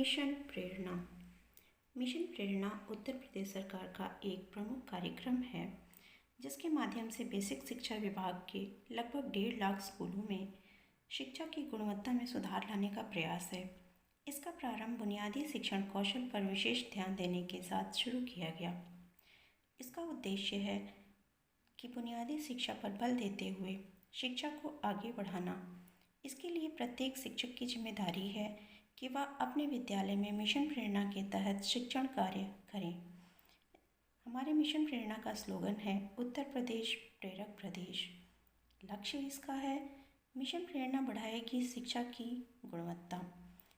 Mission प्रेरणा। Mission प्रेरणा उत्तर प्रदेश सरकार का एक प्रमुख कार्यक्रम है जिसके माध्यम से बेसिक शिक्षा विभाग के लगभग 1.5 लाख स्कूलों में शिक्षा की गुणवत्ता में सुधार लाने का प्रयास है। इसका प्रारंभ बुनियादी शिक्षण कौशल पर विशेष ध्यान देने के साथ शुरू किया गया। इसका उद्देश्य है कि बुनियादी शिक्षा पर बल देते हुए शिक्षा को आगे बढ़ाना। इसके लिए प्रत्येक शिक्षक की जिम्मेदारी है कि वह अपने विद्यालय में मिशन प्रेरणा के तहत शिक्षण कार्य करें। हमारे मिशन प्रेरणा का स्लोगन है उत्तर प्रदेश प्रेरक प्रदेश। लक्ष्य इसका है मिशन प्रेरणा बढ़ाएगी शिक्षा की गुणवत्ता।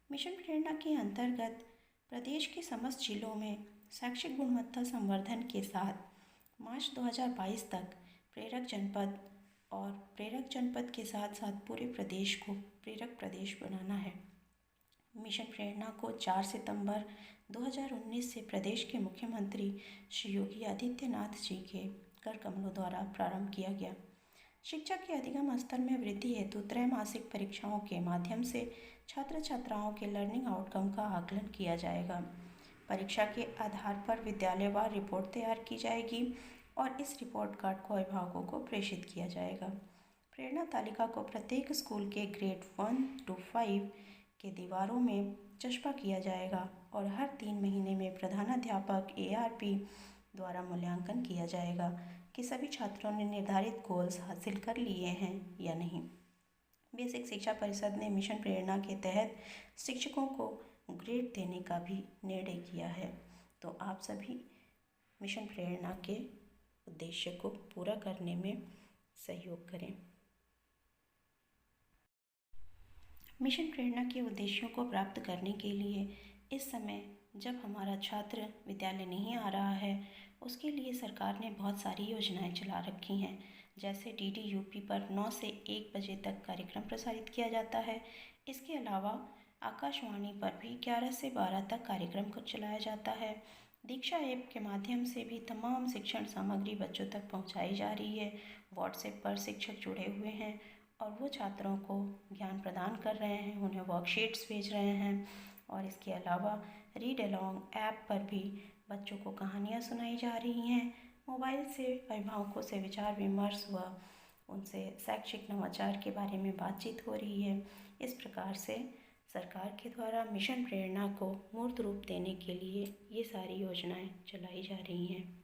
मिशन प्रेरणा के अंतर्गत प्रदेश के समस्त जिलों में शैक्षिक गुणवत्ता संवर्धन के साथ मार्च 2022 तक प्रेरक जनपद और प्रेरक जनपद के साथ साथ पूरे प्रदेश को प्रेरक प्रदेश बनाना है। मिशन प्रेरणा को 4 सितंबर 2019 से प्रदेश के मुख्यमंत्री श्री योगी आदित्यनाथ जी के कर कमलों द्वारा प्रारंभ किया गया। शिक्षा के अधिगम स्तर में वृद्धि हेतु त्रैमासिक परीक्षाओं के माध्यम से छात्र छात्राओं के लर्निंग आउटकम का आकलन किया जाएगा। परीक्षा के आधार पर विद्यालयवार रिपोर्ट तैयार की जाएगी और इस रिपोर्ट कार्ड को अभिभावकों को प्रेषित किया जाएगा। प्रेरणा तालिका को प्रत्येक स्कूल के ग्रेड 1 to 5 के दीवारों में चस्पा किया जाएगा और हर 3 महीने में प्रधानाध्यापक ARP द्वारा मूल्यांकन किया जाएगा कि सभी छात्रों ने निर्धारित गोल्स हासिल कर लिए हैं या नहीं। बेसिक शिक्षा परिषद ने मिशन प्रेरणा के तहत शिक्षकों को ग्रेड देने का भी निर्णय किया है। तो आप सभी मिशन प्रेरणा के उद्देश्य को पूरा करने में सहयोग करें। मिशन प्रेरणा के उद्देश्यों को प्राप्त करने के लिए इस समय जब हमारा छात्र विद्यालय नहीं आ रहा है उसके लिए सरकार ने बहुत सारी योजनाएं चला रखी हैं। जैसे DDUP पर 9 से 1 बजे तक कार्यक्रम प्रसारित किया जाता है। इसके अलावा आकाशवाणी पर भी 11 से 12 तक कार्यक्रम को चलाया जाता है। दीक्षा ऐप के माध्यम से भी तमाम शिक्षण सामग्री बच्चों तक पहुंचाई जा रही है। व्हाट्सएप पर शिक्षक जुड़े हुए हैं और वो छात्रों को ज्ञान प्रदान कर रहे हैं, उन्हें वर्कशीट्स भेज रहे हैं। और इसके अलावा रीड अलॉन्ग ऐप पर भी बच्चों को कहानियाँ सुनाई जा रही हैं। मोबाइल से अभिभावकों से विचार विमर्श व उनसे शैक्षिक नवाचार के बारे में बातचीत हो रही है। इस प्रकार से सरकार के द्वारा मिशन प्रेरणा को मूर्त रूप देने के लिए ये सारी योजनाएं चलाई जा रही हैं।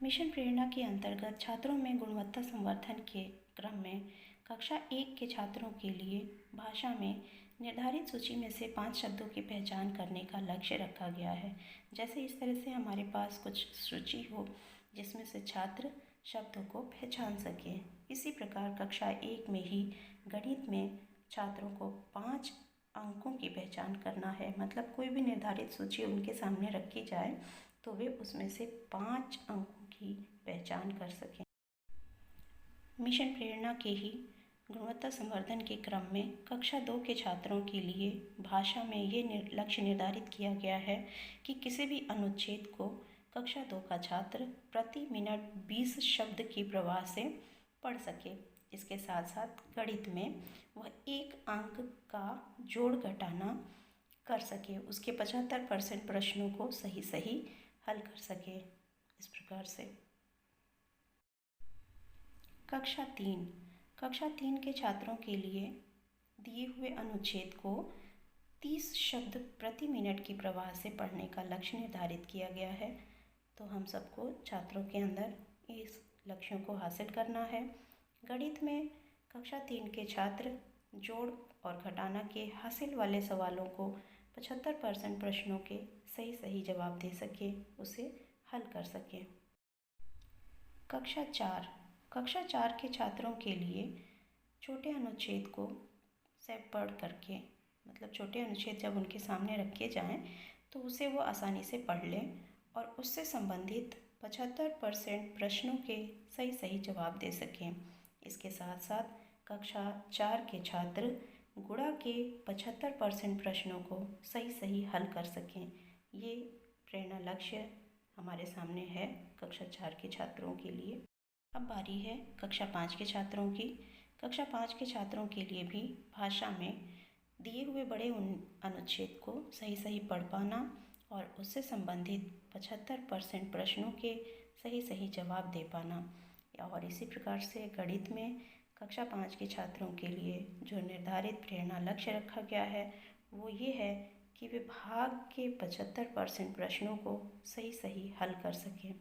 मिशन प्रेरणा के अंतर्गत छात्रों में गुणवत्ता संवर्धन के क्रम में कक्षा 1 के छात्रों के लिए भाषा में निर्धारित सूची में से 5 शब्दों की पहचान करने का लक्ष्य रखा गया है। जैसे इस तरह से हमारे पास कुछ सूची हो जिसमें से छात्र शब्दों को पहचान सकें। इसी प्रकार कक्षा 1 में ही गणित में छात्रों को 5 अंकों की पहचान करना है। मतलब कोई भी निर्धारित सूची उनके सामने रखी जाए तो वे उसमें से 5 अंकों की पहचान कर सकें। मिशन प्रेरणा के ही गुणवत्ता संवर्धन के क्रम में कक्षा 2 के छात्रों के लिए भाषा में ये लक्ष्य निर्धारित किया गया है कि किसी भी अनुच्छेद को कक्षा 2 का छात्र प्रति मिनट 20 शब्द की प्रवाह से पढ़ सके। इसके साथ साथ गणित में वह 1 अंक का जोड़ घटाना कर सके, उसके 75% प्रश्नों को सही सही हल कर सके। इस प्रकार से कक्षा 3 के छात्रों के लिए दिए हुए अनुच्छेद को 30 शब्द प्रति मिनट की प्रवाह से पढ़ने का लक्ष्य निर्धारित किया गया है। तो हम सबको छात्रों के अंदर इस लक्ष्यों को हासिल करना है। गणित में कक्षा 3 के छात्र जोड़ और घटाना के हासिल वाले सवालों को 75% प्रश्नों के सही सही जवाब दे सके, उसे हल कर सकें। कक्षा 4 के छात्रों के लिए छोटे अनुच्छेद को से पढ़ करके, मतलब छोटे अनुच्छेद जब उनके सामने रखे जाएं तो उसे वो आसानी से पढ़ लें और उससे संबंधित 75% प्रश्नों के सही सही जवाब दे सकें। इसके साथ साथ कक्षा 4 के छात्र गुणा के 75% प्रश्नों को सही सही हल कर सकें। ये प्रेरणा लक्ष्य हमारे सामने है कक्षा 4 के छात्रों के लिए। अब बारी है कक्षा 5 के छात्रों की। कक्षा 5 के छात्रों के लिए भी भाषा में दिए हुए बड़े अनुच्छेद को सही सही पढ़ पाना और उससे संबंधित 75% प्रश्नों के सही सही जवाब दे पाना। और इसी प्रकार से गणित में कक्षा 5 के छात्रों के लिए जो निर्धारित प्रेरणा लक्ष्य रखा गया है वो ये है कि वे भाग के 75% प्रश्नों को सही सही हल कर सकें।